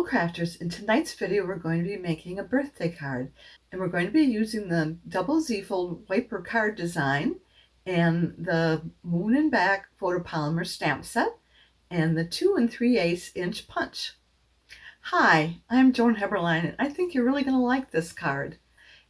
crafters. In tonight's video we're going to be making a birthday card, and we're going to be using the double Z-fold wiper card design and the moon and back photopolymer stamp set and the 2 3/8 inch punch. Hi, I'm Joan Heberlein, and I think you're really going to like this card.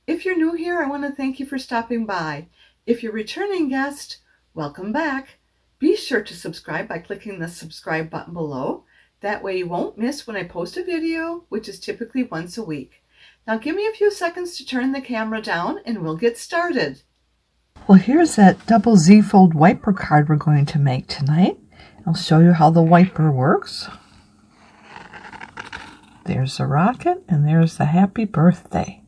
If you're new here, I want to thank you for stopping by. If you're a returning guest, welcome back. Be sure to subscribe by clicking the subscribe button below. That way you won't miss when I post a video, which is typically once a week. Now give me a few seconds to turn the camera down and we'll get started. Well, here's that double Z-fold wiper card we're going to make tonight. I'll show you how the wiper works. There's the rocket and there's the happy birthday.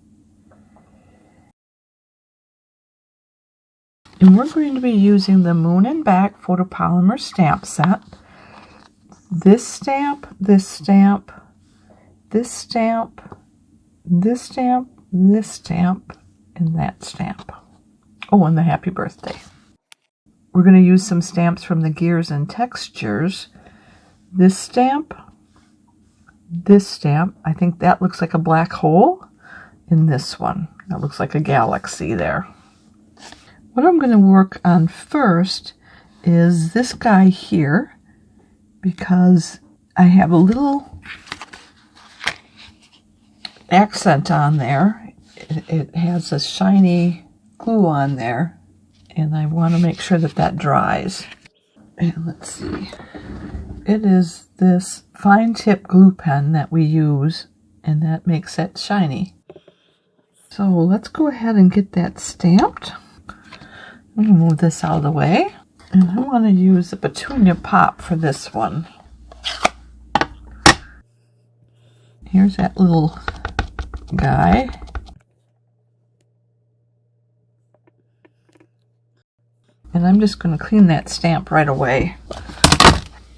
And we're going to be using the moon and back photopolymer stamp set. This stamp, this stamp, this stamp, this stamp, this stamp, and that stamp. Oh, and the happy birthday. We're going to use some stamps from the Gears and Textures. This stamp, I think that looks like a black hole, and this one, that looks like a galaxy there. What I'm going to work on first is this guy here, because I have a little accent on there. It has a shiny glue on there, and I want to make sure that that dries. And let's see. It is this fine tip glue pen that we use, and that makes it shiny. So let's go ahead and get that stamped. I'm going to move this out of the way. And I want to use the Petunia Pop for this one. Here's that little guy. And I'm just going to clean that stamp right away.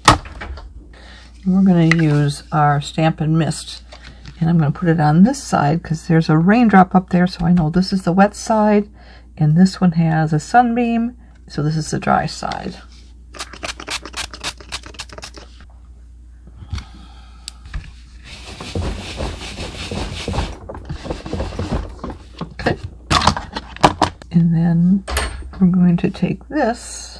And we're going to use our Stampin' Mist. And I'm going to put it on this side because there's a raindrop up there, so I know this is the wet side. And this one has a sunbeam. So this is the dry side. Okay. And then we're going to take this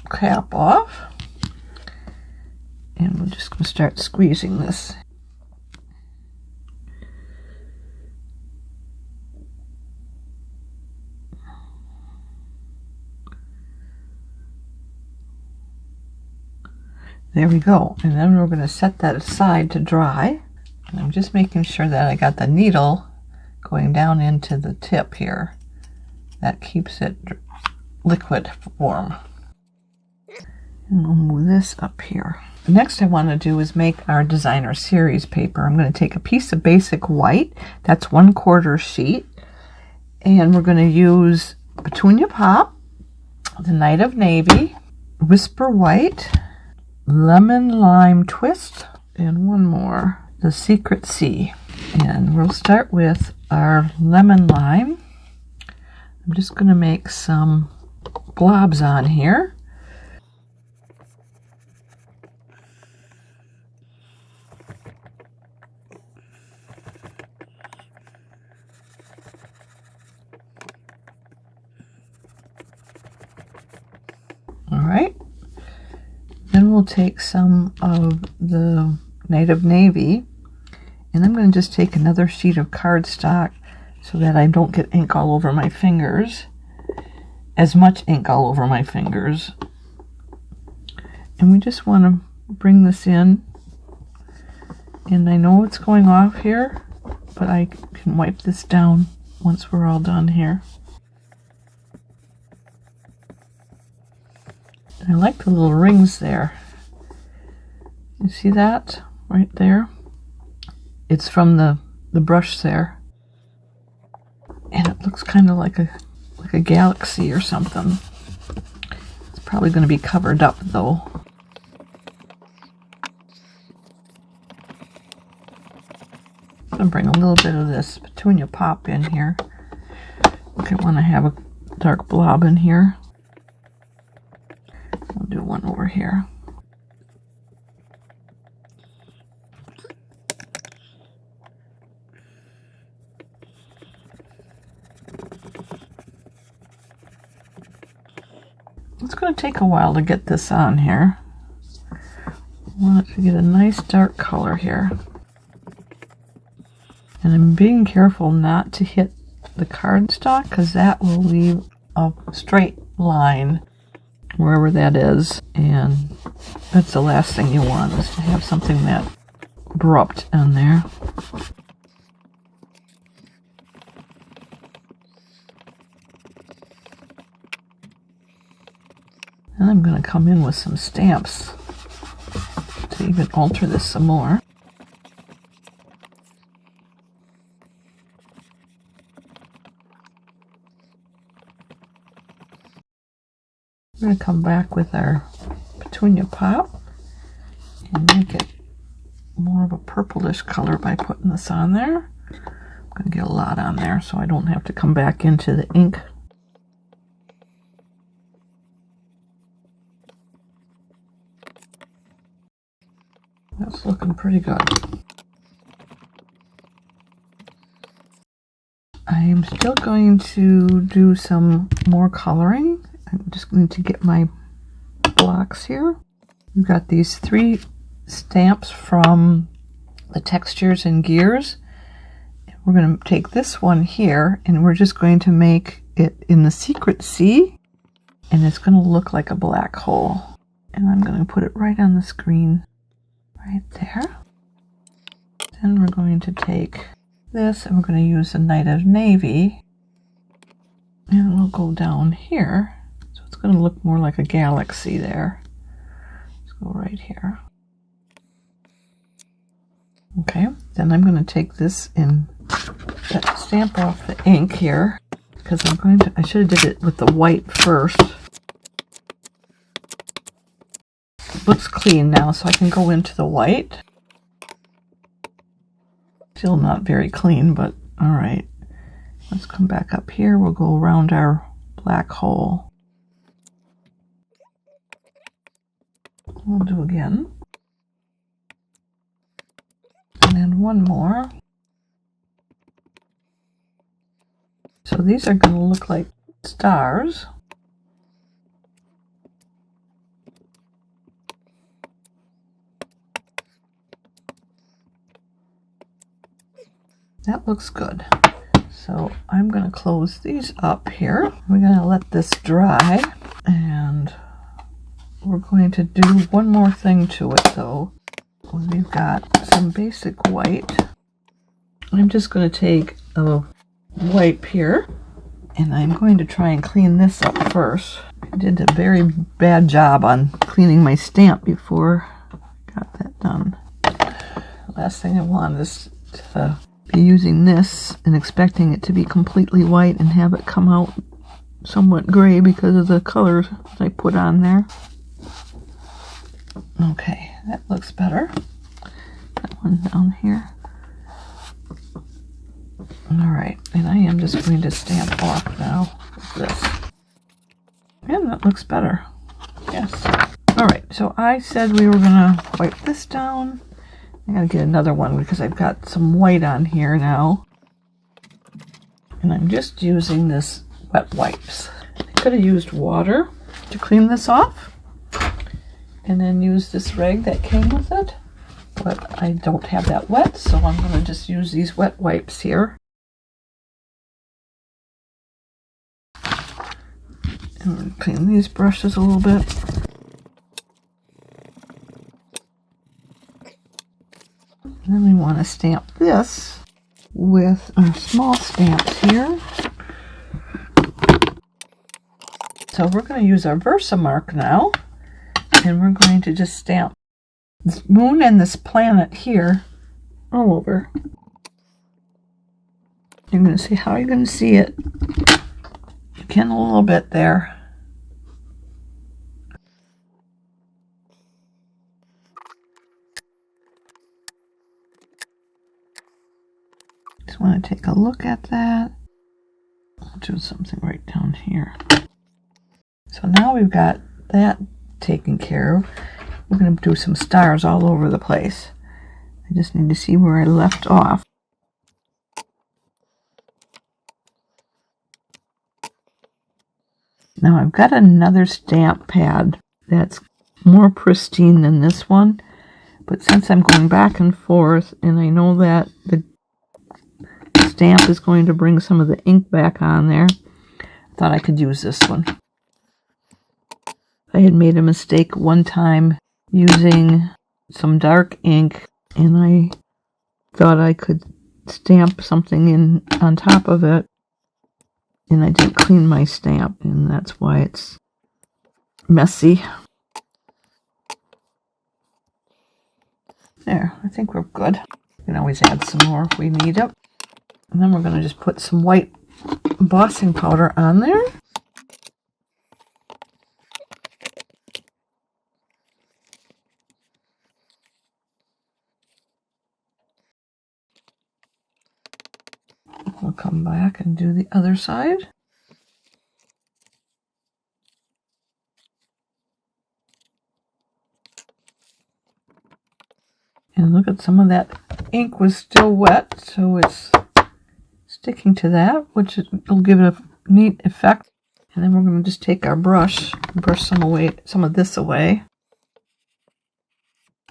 cap off, and we're just going to start squeezing this. There we go. And then we're going to set that aside to dry. And I'm just making sure that I got the needle going down into the tip here. That keeps it liquid form. And we'll move this up here. The next I want to do is make our designer series paper. I'm going to take a piece of basic white. That's 1/4 sheet. And we're going to use Petunia Pop, the Night of Navy, Whisper White, Lemon Lime Twist, and one more, the Secret Sea. And we'll start with our lemon lime. I'm just going to make some blobs on here. All right. Then we'll take some of the Night of Navy, and I'm going to just take another sheet of cardstock so that I don't get ink all over my fingers, as much ink all over my fingers. And we just want to bring this in, and I know it's going off here, but I can wipe this down once we're all done here. I like the little rings there. You see that right there? It's from the brush there. And it looks kind of like a galaxy or something. It's probably going to be covered up though. I'm going to bring a little bit of this Petunia Pop in here. I want to have a dark blob in here. I'll do one over here. It's going to take a while to get this on here. I want it to get a nice dark color here. And I'm being careful not to hit the cardstock because that will leave a straight line wherever that is. And that's the last thing you want, is to have something that abrupt on there. And I'm going to come in with some stamps to even alter this some more. We're going to come back with our petunia pop and make it more of a purplish color by putting this on there. I'm going to get a lot on there so I don't have to come back into the ink. That's looking pretty good. I'm still going to do some more coloring. I'm just going to get my blocks here. We've got these 3 stamps from the Textures and Gears. We're going to take this one here and we're just going to make it in the secret C, and it's going to look like a black hole. And I'm going to put it right on the screen right there. Then we're going to take this and we're going to use a Night of Navy, and we'll go down here. So it's going to look more like a galaxy there. Let's go right here. Okay, then I'm going to take this and stamp off the ink here, because I should have did it with the white first. It looks clean now, so I can go into the white. Still not very clean, but all right. Let's come back up here. We'll go around our black hole. We'll do again. And then one more. So these are going to look like stars. That looks good. So I'm going to close these up here. We're going to let this dry, and we're going to do one more thing to it though. We've got some basic white. I'm just going to take a wipe here, and I'm going to try and clean this up first. I did a very bad job on cleaning my stamp before I got that done. The last thing I want is to be using this and expecting it to be completely white and have it come out somewhat gray because of the colors I put on there. Okay, that looks better. That one down here. Alright, and I am just going to stamp off now with this. And that looks better. Yes. Alright, so I said we were going to wipe this down. I gotta get another one because I've got some white on here now. And I'm just using this wet wipes. I could have used water to clean this off, and then use this rag that came with it. But I don't have that wet, so I'm going to just use these wet wipes here. And clean these brushes a little bit. And then we want to stamp this with our small stamps here. So we're going to use our Versamark now, and we're going to just stamp this moon and this planet here all over. You're going to see how you're going to see it. You can a little bit there. Just want to take a look at that. I'll do something right down here. So now we've got that taken care of. We're going to do some stars all over the place. I just need to see where I left off. Now I've got another stamp pad that's more pristine than this one, but since I'm going back and forth and I know that the stamp is going to bring some of the ink back on there, I thought I could use this one. I had made a mistake one time using some dark ink, and I thought I could stamp something in on top of it, and I didn't clean my stamp, and that's why it's messy. There, I think we're good. We can always add some more if we need it. And then we're going to just put some white embossing powder on there. We'll come back and do the other side. And look at some of that ink was still wet, so it's sticking to that, which will give it a neat effect. And then we're going to just take our brush and brush some of this away.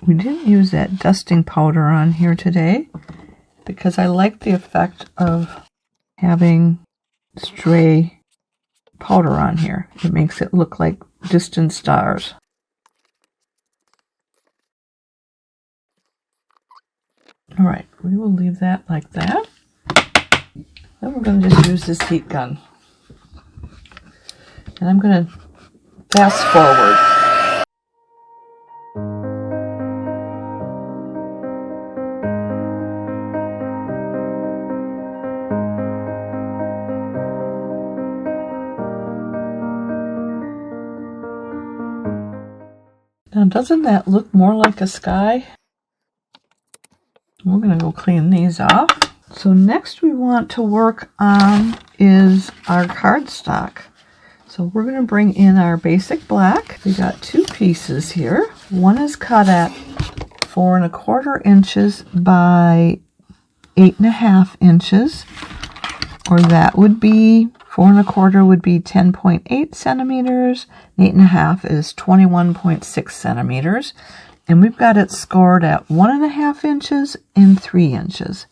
We didn't use that dusting powder on here today because I like the effect of having stray powder on here. It makes it look like distant stars. Alright, we will leave that like that. Then we're going to just use this heat gun. And I'm going to fast forward. Now, doesn't that look more like a sky? We're going to go clean these off. So next we want to work on is our cardstock. So we're going to bring in our basic black. We got two pieces here. One is cut at 4 1/4 inches by 8 1/2 inches, or that would be 4 1/4 would be 10.8 centimeters. 8 1/2 is 21.6 centimeters. And we've got it scored at 1 1/2 inches and 3 inches.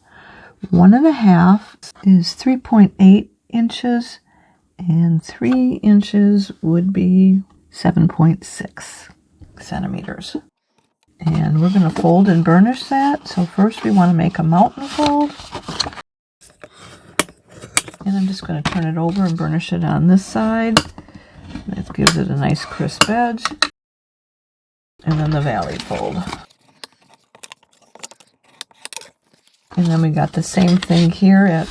1 1/2 is 3.8 inches, and 3 inches would be 7.6 centimeters. And we're going to fold and burnish that. So first we want to make a mountain fold. And I'm just going to turn it over and burnish it on this side. That gives it a nice crisp edge. And then the valley fold. And then we got the same thing here at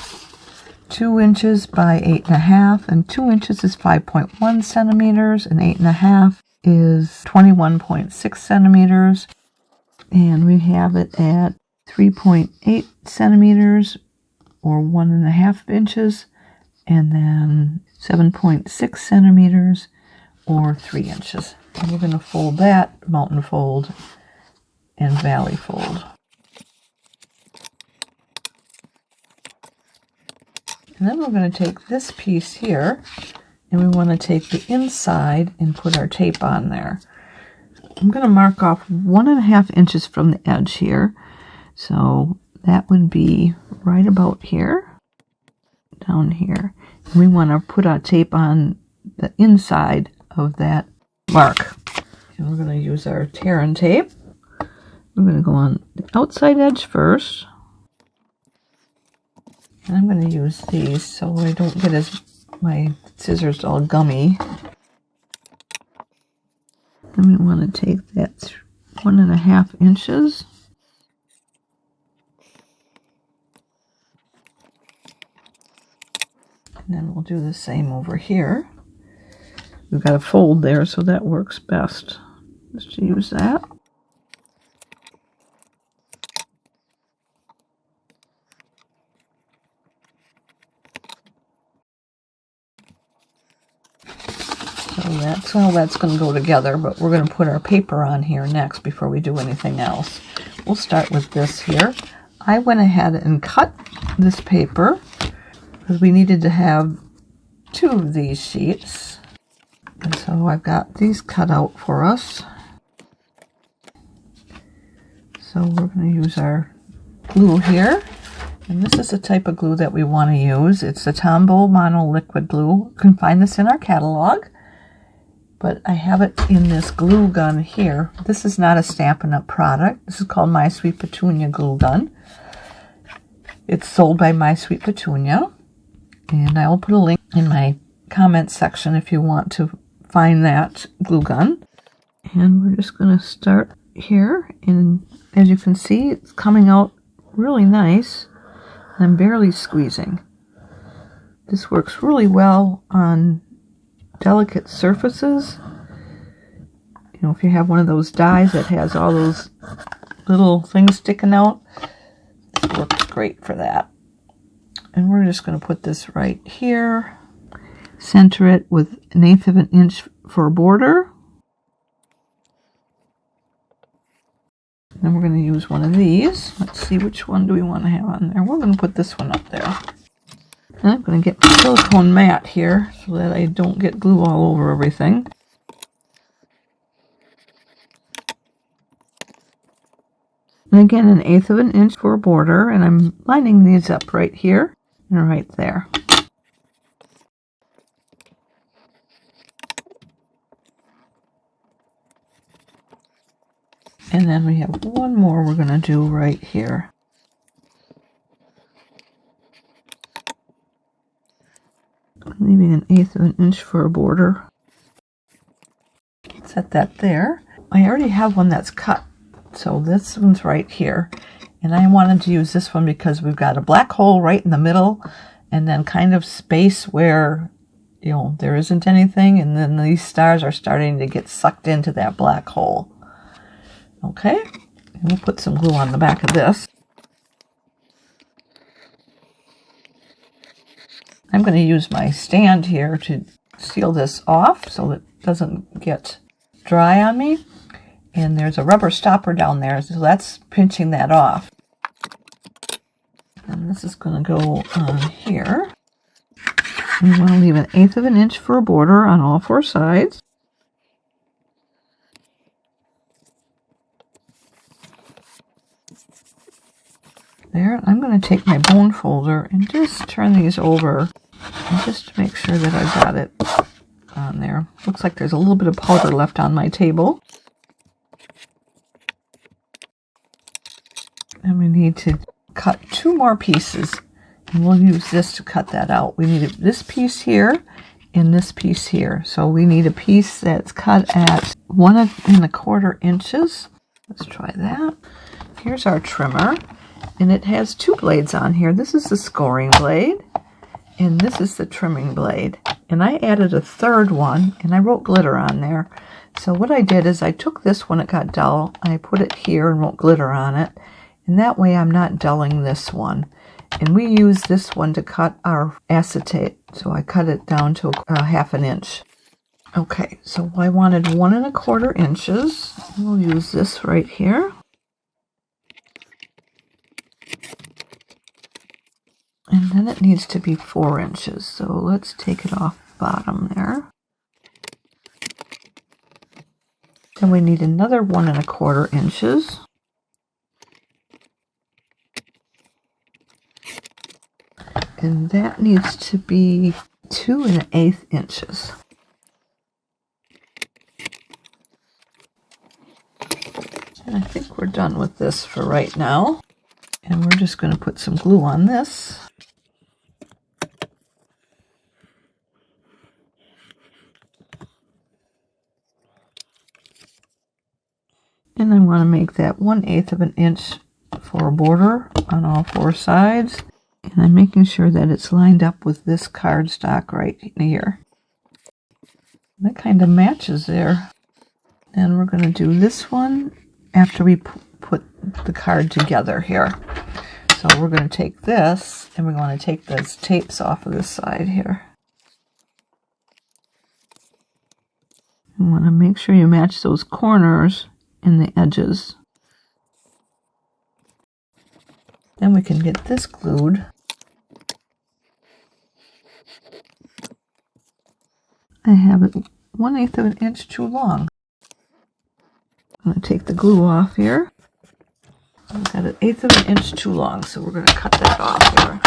2 inches by 8 1/2, and 2 inches is 5.1 centimeters, and 8 1/2 is 21.6 centimeters. And we have it at 3.8 centimeters, or 1 1/2 inches, and then 7.6 centimeters, or 3 inches. And we're going to fold that, mountain fold, and valley fold. And then we're going to take this piece here, and we want to take the inside and put our tape on there. I'm going to mark off 1 1/2 inches from the edge here. So that would be right about here, down here. And we want to put our tape on the inside of that mark. And we're going to use our tear and tape. We're going to go on the outside edge first. And I'm going to use these so I don't get my scissors all gummy. Then we want to take that 1 1/2 inches. And then we'll do the same over here. We've got a fold there, so that works best. Just use that. So that's all that's going to go together, but we're going to put our paper on here next before we do anything else. We'll start with this here. I went ahead and cut this paper because we needed to have 2 of these sheets. And so I've got these cut out for us. So we're going to use our glue here. And this is the type of glue that we want to use. It's the Tombow Mono Liquid Glue. You can find this in our catalog. But I have it in this glue gun here. This is not a Stampin' Up! Product. This is called My Sweet Petunia Glue Gun. It's sold by My Sweet Petunia. And I will put a link in my comments section if you want to find that glue gun. And we're just going to start here. And as you can see, it's coming out really nice. I'm barely squeezing. This works really well on delicate surfaces. You know, if you have one of those dies that has all those little things sticking out, this works great for that. And we're just going to put this right here. Center it with 1/8 of an inch for a border. Then we're going to use one of these. Let's see, which one do we want to have on there? We're going to put this one up there. And I'm going to get my silicone mat here so that I don't get glue all over everything. And again, 1/8 of an inch for a border, and I'm lining these up right here and right there. And then we have one more we're going to do right here. Leaving 1/8 of an inch for a border. Set that there. I already have one that's cut, so this one's right here. And I wanted to use this one because we've got a black hole right in the middle, and then kind of space where, you know, there isn't anything, and then these stars are starting to get sucked into that black hole. Okay, and we'll put some glue on the back of this. I'm going to use my stand here to seal this off so it doesn't get dry on me. And there's a rubber stopper down there, so that's pinching that off. And this is going to go on here. We want to leave 1/8 of an inch for a border on all 4 sides. There, I'm going to take my bone folder and just turn these over and just to make sure that I've got it on there. Looks like there's a little bit of powder left on my table. And we need to cut 2 more pieces, and we'll use this to cut that out. We need this piece here and this piece here. So we need a piece that's cut at 1 1/4 inches. Let's try that. Here's our trimmer. And it has 2 blades on here. This is the scoring blade, and this is the trimming blade. And I added a 3rd one, and I wrote glitter on there. So what I did is I took this when it got dull, and I put it here and wrote glitter on it. And that way I'm not dulling this one. And we use this one to cut our acetate. So I cut it down to 1/2 an inch. Okay, so I wanted 1 1/4 inches. We'll use this right here. And then it needs to be 4 inches. So let's take it off bottom there. Then we need another 1 1/4 inches. And that needs to be 2 1/8 inches. And I think we're done with this for right now. And we're just going to put some glue on this. And I want to make that 1/8 of an inch for a border on all 4 sides. And I'm making sure that it's lined up with this cardstock right here. That kind of matches there. Then we're going to do this one after we put the card together here. So we're going to take this and we're going to take those tapes off of this side here. You want to make sure you match those corners and the edges. Then we can get this glued. I have it 1/8 of an inch too long. I'm going to take the glue off here. I've got 1/8 of an inch too long, so we're going to cut that off here.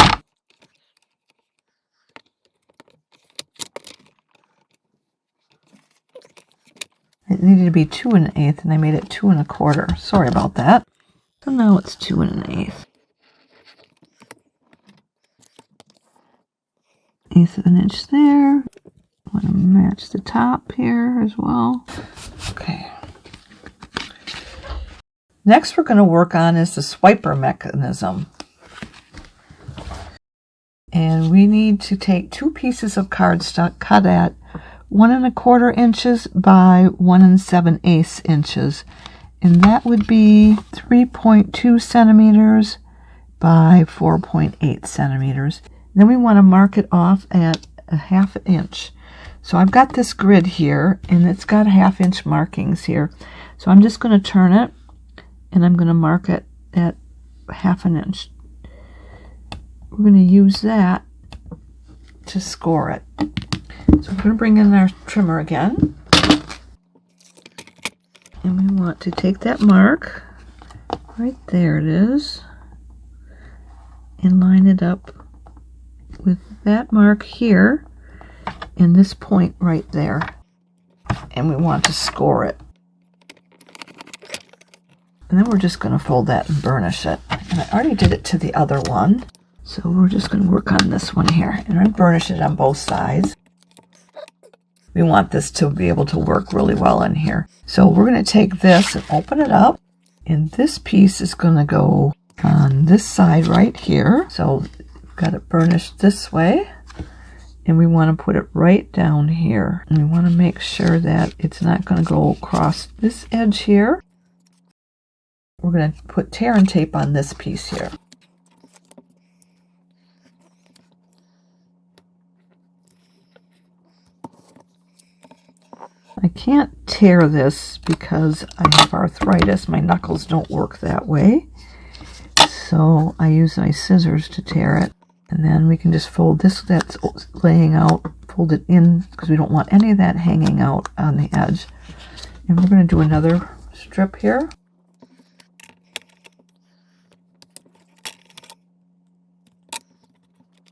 It needed to be 2 1/8, and I made it 2 1/4. Sorry about that. So now it's 2 1/8. 1/8 of an inch there. I want to match the top here as well. Okay. Next we're going to work on is the swiper mechanism. And we need to take 2 pieces of cardstock cut at 1 1/4 inches by 1 7/8 inches. And that would be 3.2 centimeters by 4.8 centimeters. Then we want to mark it off at a 1/2 inch. So I've got this grid here, and it's got 1/2 inch markings here. So I'm just going to turn it, and I'm going to mark it at 1/2 inch. We're going to use that to score it. So we're going to bring in our trimmer again. And we want to take that mark, right there it is, and line it up with that mark here and this point right there. And we want to score it. And then we're just going to fold that and burnish it. And I already did it to the other one. So we're just going to work on this one here. And I burnish it on both sides. We want this to be able to work really well in here. So we're going to take this and open it up. And this piece is going to go on this side right here. So we've got it burnished this way. And we want to put it right down here. And we want to make sure that it's not going to go across this edge here. We're going to put tear and tape on this piece here. I can't tear this because I have arthritis. My knuckles don't work that way. So I use my scissors to tear it. And then we can just fold this that's laying out, fold it in because we don't want any of that hanging out on the edge. And we're going to do another strip here.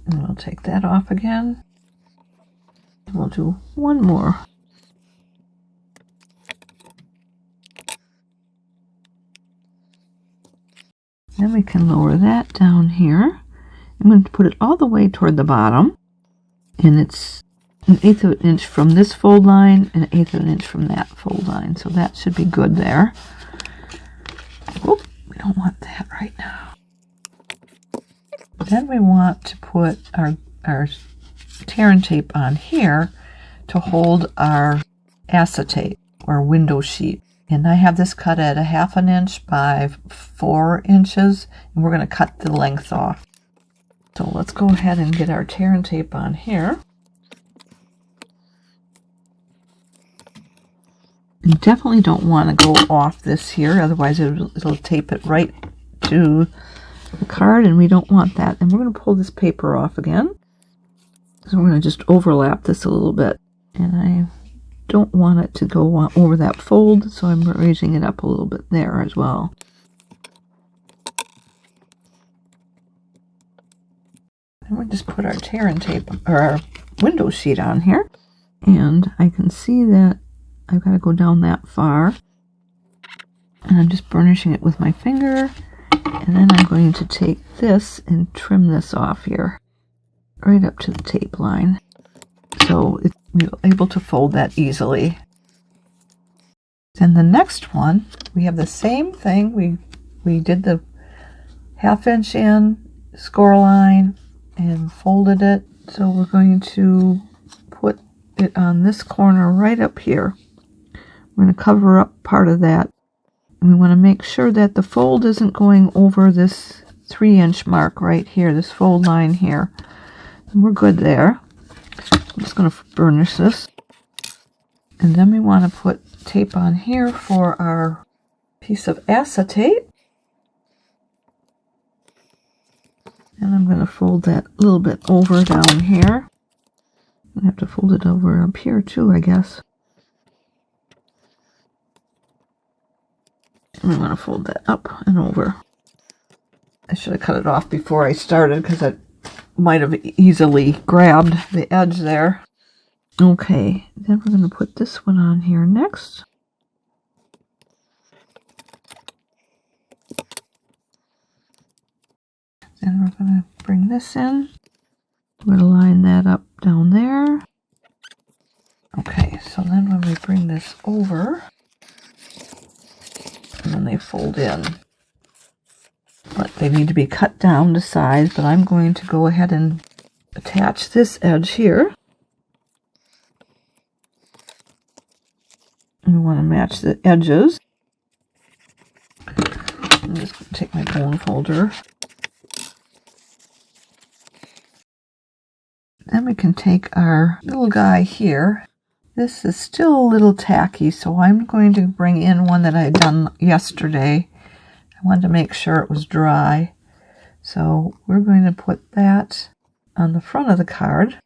And we'll take that off again. And we'll do one more. Then we can lower that down here. I'm going to put it all the way toward the bottom. And it's 1/8 of an inch from this fold line and 1/8 of an inch from that fold line. So that should be good there. Oop, we don't want that right now. Then we want to put our tear and tape on here to hold our acetate or window sheet. And I have this cut at 1/2 inch by 4 inches, and we're going to cut the length off. So let's go ahead and get our tear and tape on here. You definitely don't want to go off this here, otherwise it'll tape it right to the card, and we don't want that. And we're going to pull this paper off again. So we're going to just overlap this a little bit. And I don't want it to go over that fold, so I'm raising it up a little bit there as well. And we'll just put our tear and tape, or our window sheet on here. And I can see that I've got to go down that far. And I'm just burnishing it with my finger. And then I'm going to take this and trim this off here, right up to the tape line. So we're able to fold that easily. Then the next one, we have the same thing. We did the 1/2 inch in, score line, and folded it. So we're going to put it on this corner right up here. We're going to cover up part of that. And we want to make sure that the fold isn't going over this 3 inch mark right here, this fold line here. And we're good there. I'm just going to burnish this. And then we want to put tape on here for our piece of acetate. And I'm going to fold that a little bit over down here. I have to fold it over up here too, I guess. We want to fold that up and over. I should have cut it off before I started because I might have easily grabbed the edge there. Okay, then we're going to put this one on here next. Then we're going to bring this in. We're going to line that up down there. Okay, so then when we bring this over, and then they fold in. But they need to be cut down to size, but I'm going to go ahead and attach this edge here. We want to match the edges. I'm just going to take my bone folder. Then we can take our little guy here. This is still a little tacky, so I'm going to bring in one that I had done yesterday. I wanted to make sure it was dry. So we're going to put that on the front of the card.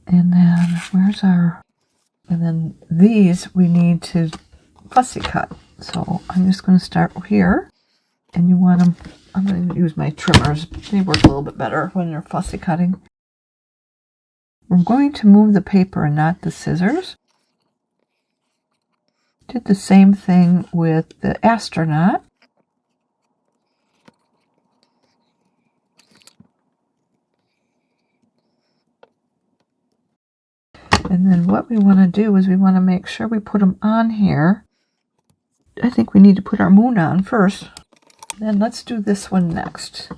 And then and then these we need to fussy cut. So I'm just going to start here. And you want them, I'm going to use my trimmers. They work a little bit better when you're fussy cutting. We're going to move the paper and not the scissors. Did the same thing with the astronaut. And then what we want to do is we want to make sure we put them on here. I think we need to put our moon on first. Then let's do this one next.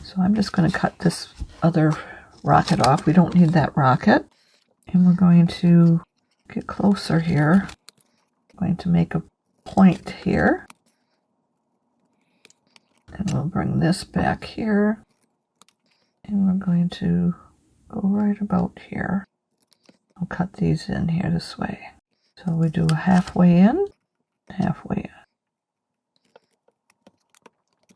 So I'm just going to cut this other rocket off. We don't need that rocket. And we're going to get closer here. I'm going to make a point here. And we'll bring this back here. And we're going to go right about here. I'll cut these in here this way. So we do a halfway in, halfway in.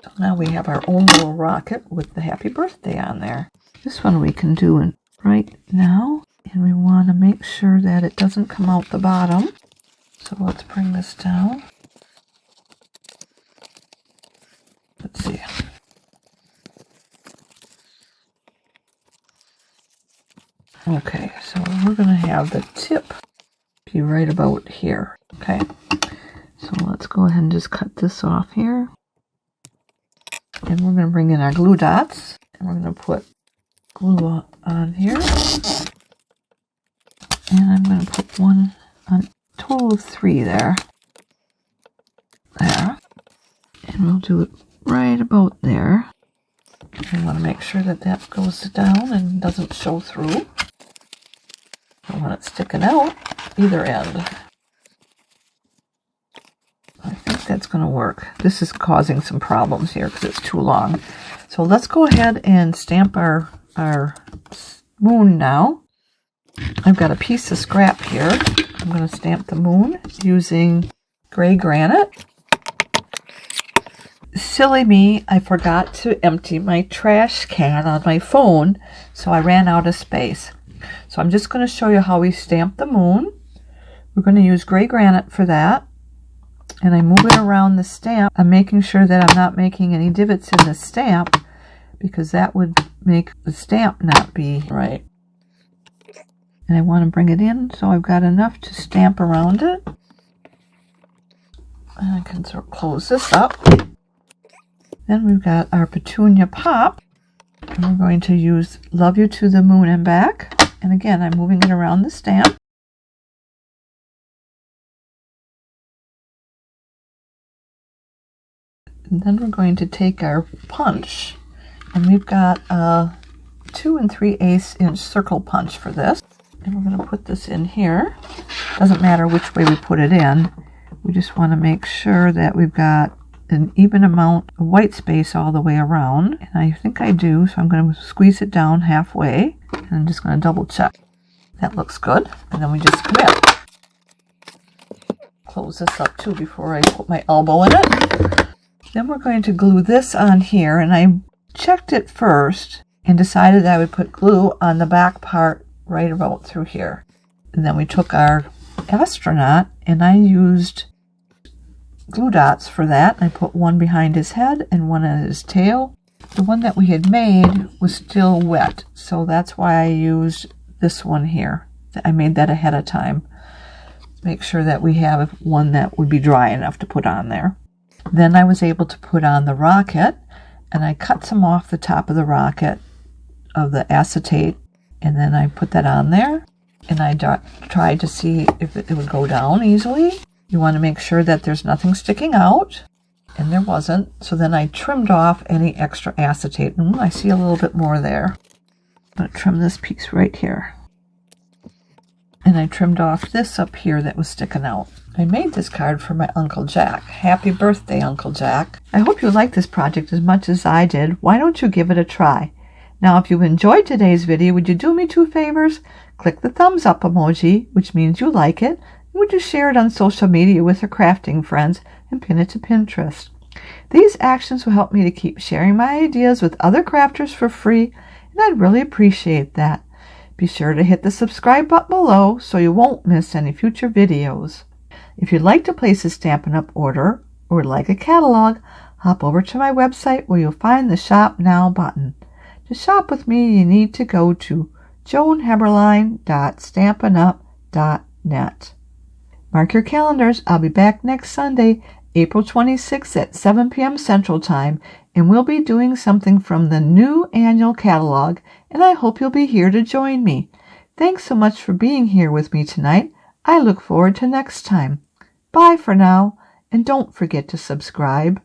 So now we have our own little rocket with the happy birthday on there. This one we can do right now. And we want to make sure that it doesn't come out the bottom. So let's bring this down. Let's see. Okay, so we're going to have the tip be right about here. Okay, so let's go ahead and just cut this off here. And we're going to bring in our glue dots. And we're going to put glue on here. And I'm going to put one on, total of 3 there. There. And we'll do it right about there. We want to make sure that that goes down and doesn't show through. I want it sticking out either end. I think that's going to work. This is causing some problems here because it's too long. So let's go ahead and stamp our moon now. I've got a piece of scrap here. I'm going to stamp the moon using gray granite. Silly me, I forgot to empty my trash can on my phone, so I ran out of space. So I'm just going to show you how we stamp the moon. We're going to use gray granite for that. And I'm moving around the stamp. I'm making sure that I'm not making any divots in the stamp because that would make the stamp not be right. And I want to bring it in so I've got enough to stamp around it. And I can sort of close this up. Then we've got our petunia pop. And we're going to use Love You to the Moon and Back. And again, I'm moving it around the stamp. And then we're going to take our punch. And we've got a 2 3/8 inch circle punch for this. And we're going to put this in here. Doesn't matter which way we put it in. We just want to make sure that we've got an even amount of white space all the way around. And I think I do, so I'm going to squeeze it down halfway. And I'm just going to double check. That looks good. And then we just commit. Close this up too before I put my elbow in it. Then we're going to glue this on here. And I checked it first and decided that I would put glue on the back part right about through here. And then we took our astronaut and I used glue dots for that. I put one behind his head and one on his tail. The one that we had made was still wet, so that's why I used this one here. I made that ahead of time. Make sure that we have one that would be dry enough to put on there. Then I was able to put on the rocket, and I cut some off the top of the rocket of the acetate, and then I put that on there, and I tried to see if it would go down easily. You want to make sure that there's nothing sticking out, and there wasn't. So then I trimmed off any extra acetate, and I see a little bit more there. I'm going to trim this piece right here. And I trimmed off this up here that was sticking out. I made this card for my Uncle Jack. Happy birthday, Uncle Jack. I hope you like this project as much as I did. Why don't you give it a try? Now, if you enjoyed today's video, would you do me 2 favors? Click the thumbs up emoji, which means you like it. And would you share it on social media with your crafting friends and pin it to Pinterest? These actions will help me to keep sharing my ideas with other crafters for free, and I'd really appreciate that. Be sure to hit the subscribe button below so you won't miss any future videos. If you'd like to place a Stampin' Up! Order or would like a catalog, hop over to my website where you'll find the Shop Now button. To shop with me, you need to go to joanheberlein.stampinup.net. Mark your calendars. I'll be back next Sunday, April 26th at 7 p.m. Central Time, and we'll be doing something from the new annual catalog, and I hope you'll be here to join me. Thanks so much for being here with me tonight. I look forward to next time. Bye for now, and don't forget to subscribe.